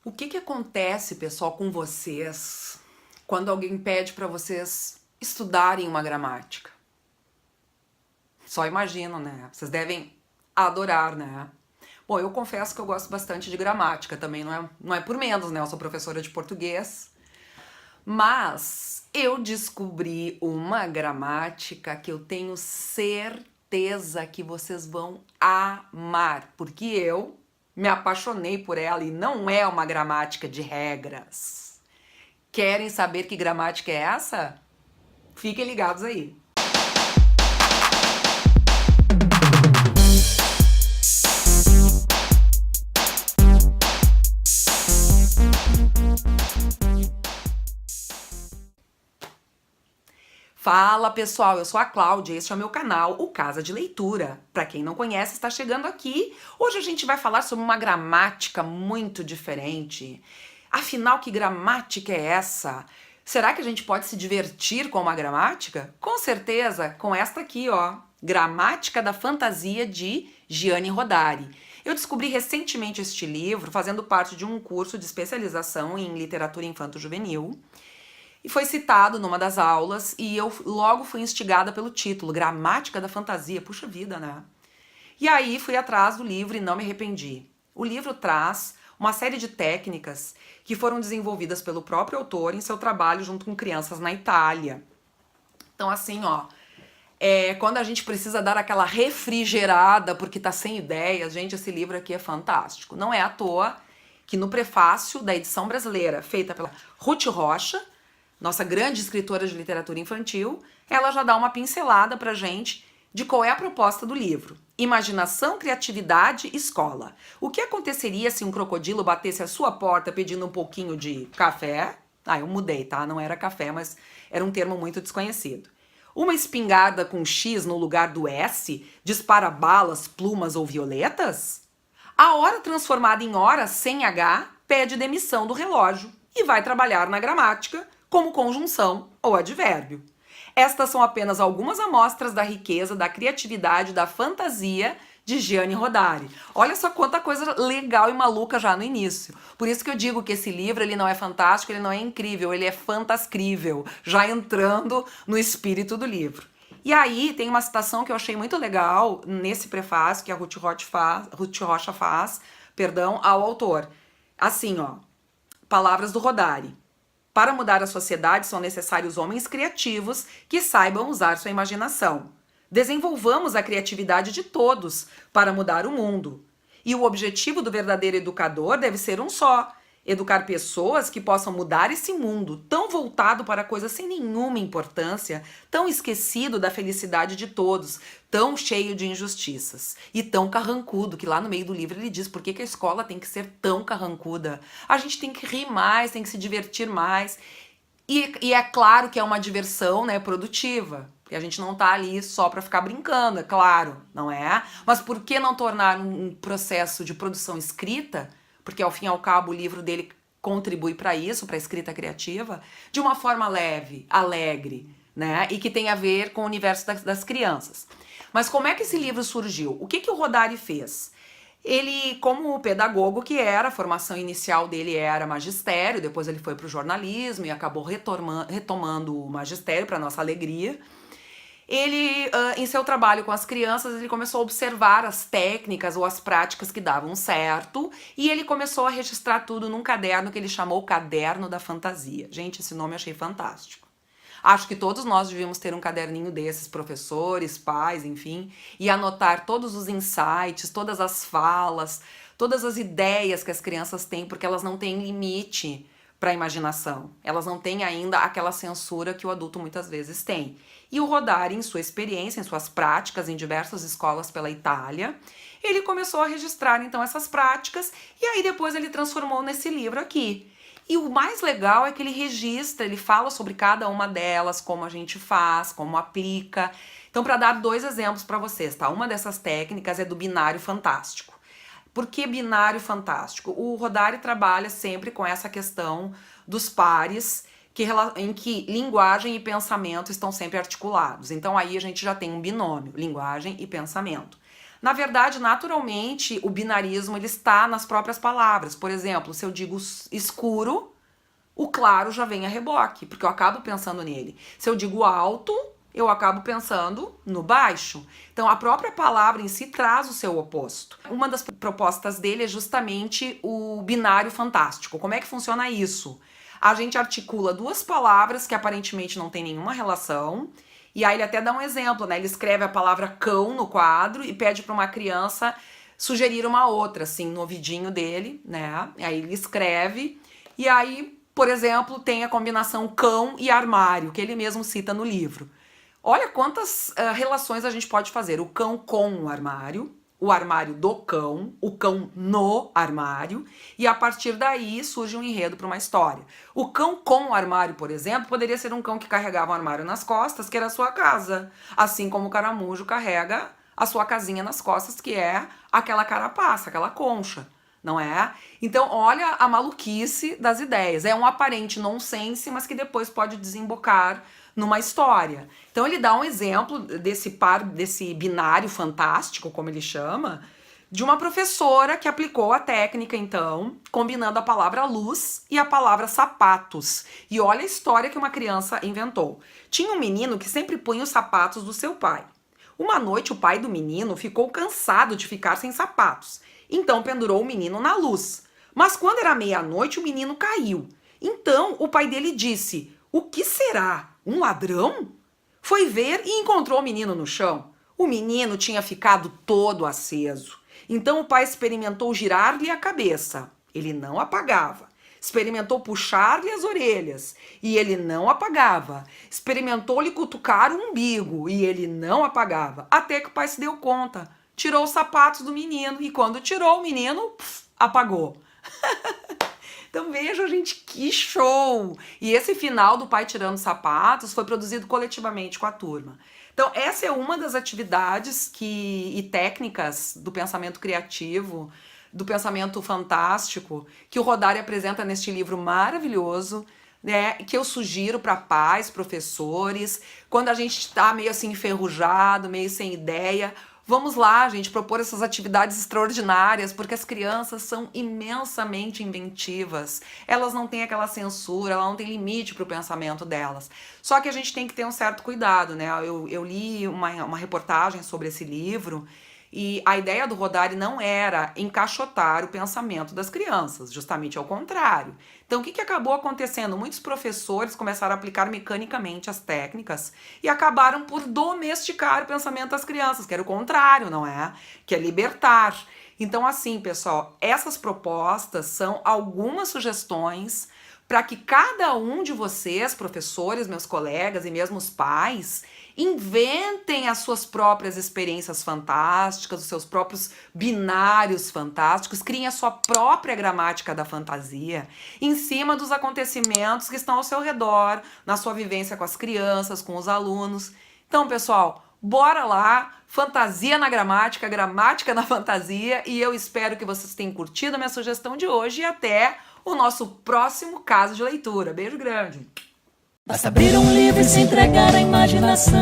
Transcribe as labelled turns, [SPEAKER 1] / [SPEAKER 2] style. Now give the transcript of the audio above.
[SPEAKER 1] O que acontece, pessoal, com vocês quando alguém pede para vocês estudarem uma gramática? Só imagino, né? Vocês devem adorar, né? Bom, eu confesso que eu gosto bastante de gramática também, não é por menos, né? Eu sou professora de português, mas eu descobri uma gramática que eu tenho certeza que vocês vão amar, porque eu me apaixonei por ela e não é uma gramática de regras. Querem saber que gramática é essa? Fiquem ligados aí. Fala pessoal, eu sou a Cláudia, este é o meu canal, o Casa de Leitura. Para quem não conhece, está chegando aqui. Hoje a gente vai falar sobre uma gramática muito diferente. Afinal, que gramática é essa? Será que a gente pode se divertir com uma gramática? Com certeza, com esta aqui, ó, Gramática da Fantasia de Gianni Rodari. Eu descobri recentemente este livro fazendo parte de um curso de especialização em literatura infanto-juvenil. E foi citado numa das aulas e eu logo fui instigada pelo título, Gramática da Fantasia. Puxa vida, né? E aí fui atrás do livro e não me arrependi. O livro traz uma série de técnicas que foram desenvolvidas pelo próprio autor em seu trabalho junto com crianças na Itália. Então assim, ó, quando a gente precisa dar aquela refrigerada porque tá sem ideias, gente, esse livro aqui é fantástico. Não é à toa que no prefácio da edição brasileira, feita pela Ruth Rocha, nossa grande escritora de literatura infantil, ela já dá uma pincelada pra gente de qual é a proposta do livro. Imaginação, criatividade, escola. O que aconteceria se um crocodilo batesse a sua porta pedindo um pouquinho de café? Ah, eu mudei, tá? Não era café, mas era um termo muito desconhecido. Uma espingarda com X no lugar do S dispara balas, plumas ou violetas? A hora transformada em hora sem H pede demissão do relógio e vai trabalhar na gramática como conjunção ou advérbio. Estas são apenas algumas amostras da riqueza, da criatividade, da fantasia de Gianni Rodari. Olha só quanta coisa legal e maluca já no início. Por isso que eu digo que esse livro ele não é fantástico, ele não é incrível, ele é fantascrível, já entrando no espírito do livro. E aí tem uma citação que eu achei muito legal nesse prefácio que a Ruth Rocha faz, ao autor. Assim, ó, palavras do Rodari. Para mudar a sociedade são necessários homens criativos que saibam usar sua imaginação. Desenvolvamos a criatividade de todos para mudar o mundo. E o objetivo do verdadeiro educador deve ser um só: educar pessoas que possam mudar esse mundo tão voltado para coisas sem nenhuma importância, tão esquecido da felicidade de todos, tão cheio de injustiças e tão carrancudo, que lá no meio do livro ele diz por que a escola tem que ser tão carrancuda. A gente tem que rir mais, tem que se divertir mais. E é claro que é uma diversão, né, produtiva. Porque a gente não tá ali só para ficar brincando, é claro, não é? Mas por que não tornar um processo de produção escrita, porque ao fim e ao cabo o livro dele contribui para isso, para a escrita criativa, de uma forma leve, alegre, né? E que tem a ver com o universo das crianças. Mas como é que esse livro surgiu? O que o Rodari fez? Ele, como pedagogo que era, a formação inicial dele era magistério, depois ele foi para o jornalismo e acabou retomando o magistério, para nossa alegria. Ele, em seu trabalho com as crianças, ele começou a observar as técnicas ou as práticas que davam certo e ele começou a registrar tudo num caderno que ele chamou Caderno da Fantasia. Gente, esse nome eu achei fantástico. Acho que todos nós devíamos ter um caderninho desses, professores, pais, enfim, e anotar todos os insights, todas as falas, todas as ideias que as crianças têm, porque elas não têm limite para a imaginação. Elas não têm ainda aquela censura que o adulto muitas vezes tem. E o Rodari, em sua experiência, em suas práticas em diversas escolas pela Itália, ele começou a registrar então essas práticas e aí depois ele transformou nesse livro aqui. E o mais legal é que ele registra, ele fala sobre cada uma delas, como a gente faz, como aplica. Então, para dar dois exemplos para vocês, tá? Uma dessas técnicas é do binário fantástico. Por que binário fantástico? O Rodari trabalha sempre com essa questão dos pares, em que linguagem e pensamento estão sempre articulados. Então aí a gente já tem um binômio, linguagem e pensamento. Na verdade, naturalmente, o binarismo ele está nas próprias palavras. Por exemplo, se eu digo escuro, o claro já vem a reboque, porque eu acabo pensando nele. Se eu digo alto, eu acabo pensando no baixo. Então, a própria palavra em si traz o seu oposto. Uma das propostas dele é justamente o binário fantástico. Como é que funciona isso? A gente articula duas palavras que aparentemente não tem nenhuma relação, e aí ele até dá um exemplo, né? Ele escreve a palavra cão no quadro e pede para uma criança sugerir uma outra, assim, no ouvidinho dele, né? Aí ele escreve, e aí, por exemplo, tem a combinação cão e armário, que ele mesmo cita no livro. Olha quantas relações a gente pode fazer. O cão com o armário do cão, o cão no armário, e a partir daí surge um enredo para uma história. O cão com o armário, por exemplo, poderia ser um cão que carregava um armário nas costas, que era a sua casa. Assim como o caramujo carrega a sua casinha nas costas, que é aquela carapaça, aquela concha. Não é? Então, olha a maluquice das ideias. É um aparente nonsense, mas que depois pode desembocar numa história. Então, ele dá um exemplo desse binário fantástico, como ele chama, de uma professora que aplicou a técnica, então, combinando a palavra luz e a palavra sapatos. E olha a história que uma criança inventou. Tinha um menino que sempre punha os sapatos do seu pai. Uma noite, o pai do menino ficou cansado de ficar sem sapatos. Então pendurou o menino na luz. Mas quando era meia-noite, o menino caiu. Então o pai dele disse: "O que será? Um ladrão?" Foi ver e encontrou o menino no chão. O menino tinha ficado todo aceso. Então o pai experimentou girar-lhe a cabeça. Ele não apagava. Experimentou puxar-lhe as orelhas, e ele não apagava. Experimentou-lhe cutucar o umbigo, e ele não apagava. Até que o pai se deu conta. Tirou os sapatos do menino, e quando tirou o menino, apagou. Então veja, gente, que show! E esse final do pai tirando os sapatos foi produzido coletivamente com a turma. Então essa é uma das atividades e técnicas do pensamento criativo, do pensamento fantástico, que o Rodari apresenta neste livro maravilhoso, né, que eu sugiro para pais, professores, quando a gente está meio assim enferrujado, meio sem ideia. Vamos lá, gente, propor essas atividades extraordinárias, porque as crianças são imensamente inventivas. Elas não têm aquela censura, ela não tem limite para o pensamento delas. Só que a gente tem que ter um certo cuidado, né? Eu li uma reportagem sobre esse livro, e a ideia do Rodari não era encaixotar o pensamento das crianças, justamente ao contrário. Então, o que acabou acontecendo? Muitos professores começaram a aplicar mecanicamente as técnicas e acabaram por domesticar o pensamento das crianças, que era o contrário, não é? Que é libertar. Então, assim, pessoal, essas propostas são algumas sugestões para que cada um de vocês, professores, meus colegas e mesmo os pais, inventem as suas próprias experiências fantásticas, os seus próprios binários fantásticos, criem a sua própria gramática da fantasia em cima dos acontecimentos que estão ao seu redor, na sua vivência com as crianças, com os alunos. Então, pessoal, bora lá, fantasia na gramática, gramática na fantasia, e eu espero que vocês tenham curtido a minha sugestão de hoje e até o nosso próximo caso de leitura. Beijo grande!
[SPEAKER 2] Basta abrir um livro e se entregar à imaginação.